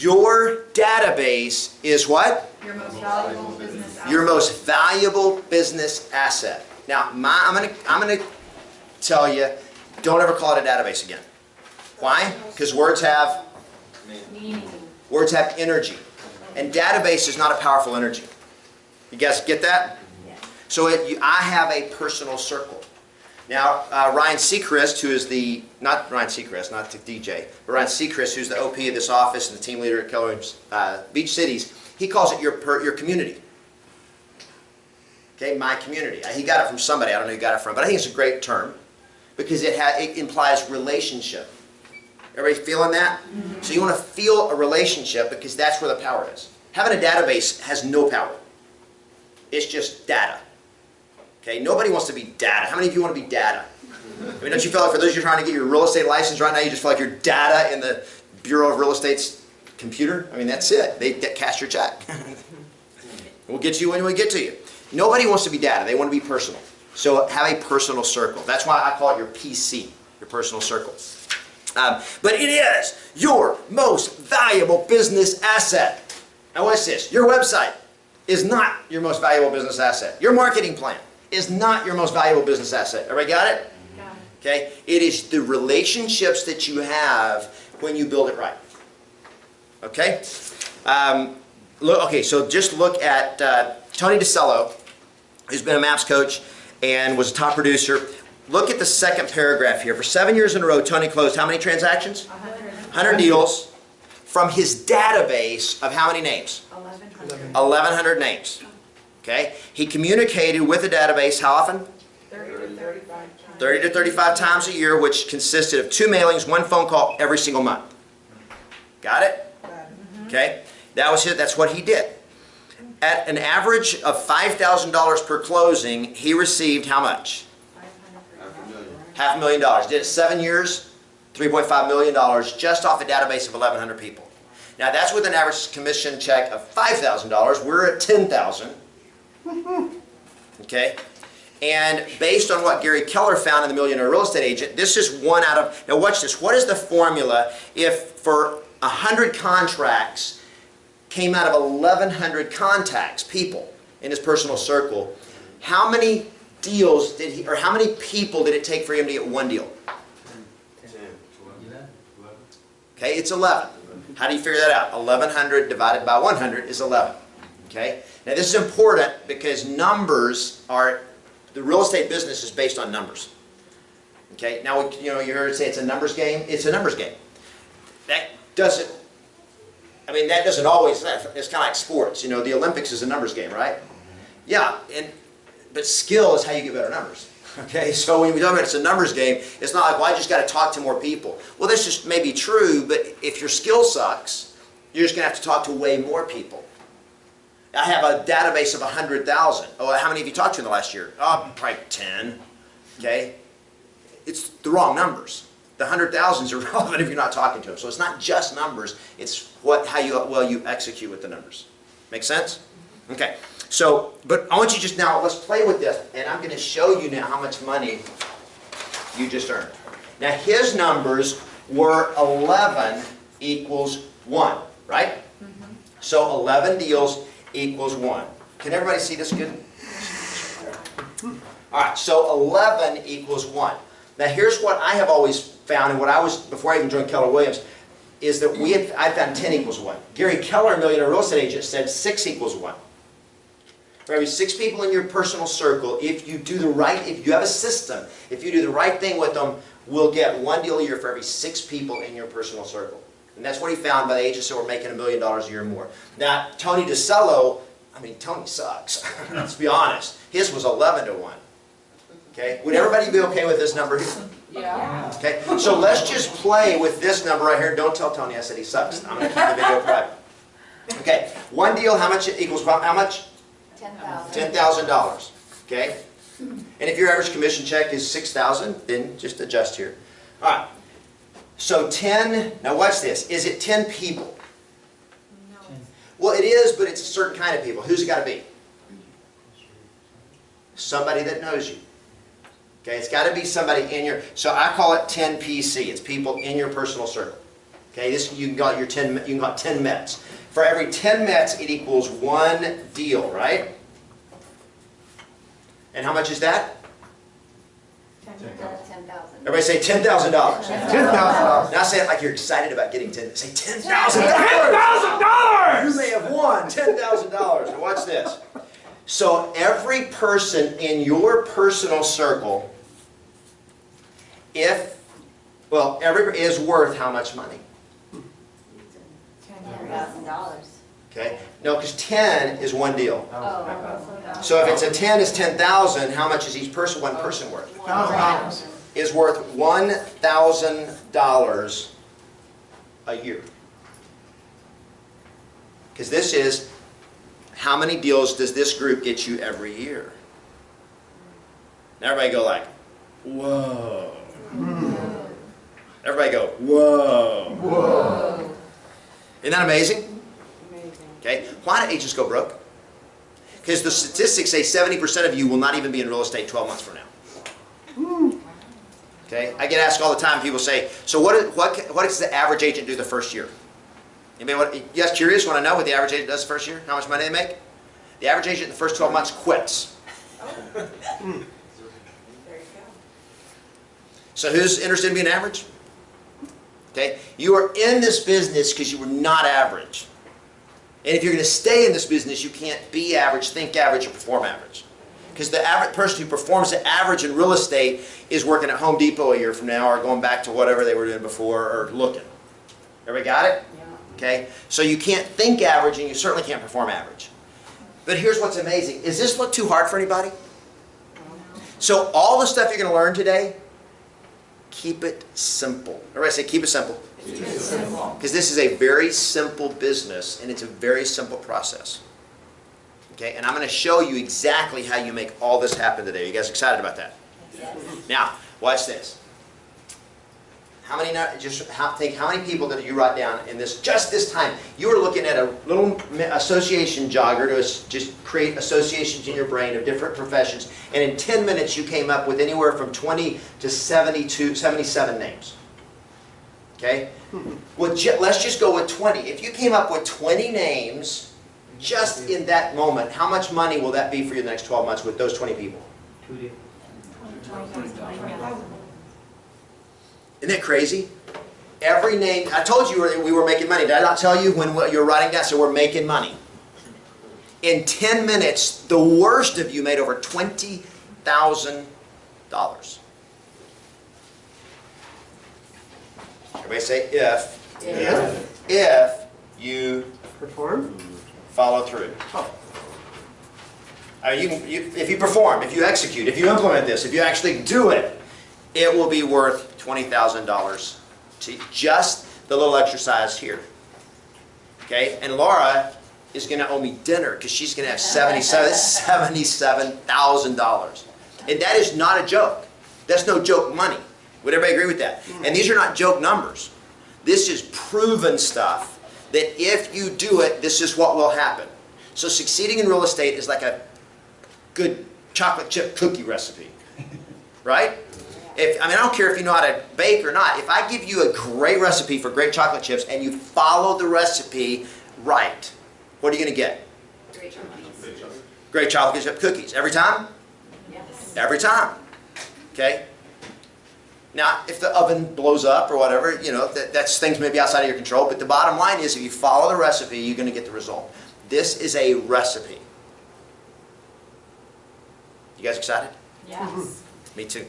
Your database is what? Your most valuable business asset. Your most valuable business asset. Now, I'm gonna tell you, don't ever call it a database again. Why? Because words have Meaning. energy, and database is not a powerful energy. You guys get that? Yes. So I have a personal circle. Now, Ryan Seacrest, who is not Ryan Seacrest, not the DJ, but Ryan Seacrest, who's the OP of this office and the team leader at Keller Williams Beach Cities, he calls it your community. Okay, my community. He got it from somebody, I don't know who he got it from, but I think it's a great term because it implies relationship. Everybody feeling that? Mm-hmm. So you want to feel a relationship because that's where the power is. Having a database has no power. It's just data. Okay, nobody wants to be data. How many of you want to be data? I mean, don't you feel like for those of you trying to get your real estate license right now, you just feel like you're data in the Bureau of Real Estate's computer? I mean, that's it. They cash your check. We'll get to you when we get to you. Nobody wants to be data. They want to be personal. So have a personal circle. That's why I call it your PC, your personal circle. But it is your most valuable business asset. Now what's this? Your website is not your most valuable business asset. Your marketing plan is not your most valuable business asset. Everybody got it? Got it. Okay? It is the relationships that you have when you build it right. Okay? Okay, so just look at Tony DeCello, who's been a MAPS coach and was a top producer. Look at the second paragraph here. For 7 years in a row, Tony closed how many transactions? 100 deals from his database of how many names? 1,100. 1,100 names. Okay? He communicated with the database how often? 30 to 35 times. 30 to 35 times a year, which consisted of 2 mailings, 1 phone call every single month. Got it? Okay? That's what he did. At an average of $5,000 per closing, he received how much? $500,000. Did it 7 years, $3.5 million just off a database of 1,100 people. Now that's with an average commission check of $5,000. We're at $10,000. Okay? And based on what Gary Keller found in the Millionaire Real Estate Agent, this is one out of, now watch this, what is the formula if for 100 contracts came out of 1,100 contacts, people in his personal circle, how many deals did he, or how many people did it take for him to get one deal? 10. Okay, it's 11. How do you figure that out? 1,100 divided by 100 is 11. Okay? Now this is important because numbers are, the real estate business is based on numbers. Okay? Now, you heard it say it's a numbers game. It's a numbers game. That doesn't always, it's kind of like sports. The Olympics is a numbers game, right? Yeah, but skill is how you get better numbers. Okay, so when we talk about it's a numbers game, it's not like, well, I just got to talk to more people. Well, this just may be true, but if your skill sucks, you're just going to have to talk to way more people. I have a database of 100,000. Oh, how many have you talked to in the last year? Oh, probably 10. Okay? It's the wrong numbers. The 100,000s are relevant if you're not talking to them. So it's not just numbers, it's how well you execute with the numbers. Make sense? Okay. So, but I want you just now, let's play with this, and I'm going to show you now how much money you just earned. Now his numbers were 11 equals 1, right? Mm-hmm. So 11 deals equals 1. Can everybody see this good? Alright, so 11 equals 1. Now here's what I have always found, and what before I even joined Keller Williams, is that I found 10 equals 1. Gary Keller, Millionaire Real Estate Agent, said 6 equals 1. For every 6 people in your personal circle, if you have a system, if you do the right thing with them, we'll get 1 deal a year for every 6 people in your personal circle. And that's what he found by the agents that were making $1 million a year or more. Now, Tony DeCello, Tony sucks. Let's be honest. His was 11 to 1. Okay? Would everybody be okay with this number here? Yeah. Okay? So let's just play with this number right here. Don't tell Tony I said he sucks. I'm going to keep the video private. Okay. 1 deal, how much equals how much? $10,000. $10,000. Okay? And if your average commission check is $6,000, then just adjust here. All right. So 10, now watch this. Is it 10 people? No. Well, it is, but it's a certain kind of people. Who's it got to be? Somebody that knows you. Okay, it's got to be somebody in your, so I call it 10 PC. It's people in your personal circle. Okay, this you got your 10. You got 10 Mets. For every 10 Mets, it equals one deal, right? And how much is that? 10,000. Everybody say $10,000. $10,000. Now say it like you're excited about getting 10. Say $10,000. $10,000! You may have won $10,000. Now watch this. So every person in your personal circle, every is worth how much money? $10,000. Okay. No, because 10 is one deal. Oh. So if it's a 10 is 10,000, how much is each person? One person worth? $1,000. Is worth $1,000 a year. Because this is, how many deals does this group get you every year? Now everybody go like, whoa. Everybody go, whoa. Whoa. Isn't that amazing? Okay. Why do agents go broke? Because the statistics say 70% of you will not even be in real estate 12 months from now. Okay. I get asked all the time. People say, "So what does the average agent do the first year?" Anybody? You guys curious? Want to know what the average agent does the first year? How much money they make? The average agent in the first 12 months quits. There you go. So who's interested in being average? Okay. You are in this business because you were not average. And if you're going to stay in this business, you can't be average, think average, or perform average. Because the average person who performs the average in real estate is working at Home Depot a year from now, or going back to whatever they were doing before, or looking. Everybody got it? Yeah. Okay? So you can't think average, and you certainly can't perform average. But here's what's amazing. Does this look too hard for anybody? So all the stuff you're going to learn today, keep it simple. Everybody say, keep it simple. Because this is a very simple business, and it's a very simple process. Okay, and I'm going to show you exactly how you make all this happen today. You guys excited about that? Yes. Now, watch this. Think how many people did you write down in just this time? You were looking at a little association jogger to just create associations in your brain of different professions, and in 10 minutes you came up with anywhere from 20 to 77 names. Okay? Well, let's just go with 20. If you came up with 20 names just in that moment, how much money will that be for you in the next 12 months with those 20 people? Isn't that crazy? Every name, I told you we were making money. Did I not tell you when you're writing down? So we're making money. In 10 minutes, the worst of you made over $20,000. Everybody say if you Perform? follow through. I mean, if you perform, if you execute, if you implement this, if you actually do it, it will be worth $20,000 to just the little exercise here. Okay? And Laura is going to owe me dinner because she's going to have $77,000. And that is not a joke. That's no joke money. Would everybody agree with that? And these are not joke numbers. This is proven stuff that if you do it, this is what will happen. So succeeding in real estate is like a good chocolate chip cookie recipe. Right? I don't care if you know how to bake or not. If I give you a great recipe for great chocolate chips and you follow the recipe right, what are you going to get? Great chocolate. Great chocolate chip cookies. Every time? Yes. Every time. Okay? Now, if the oven blows up or whatever, that's things maybe outside of your control. But the bottom line is, if you follow the recipe, you're going to get the result. This is a recipe. You guys excited? Yes. Me too.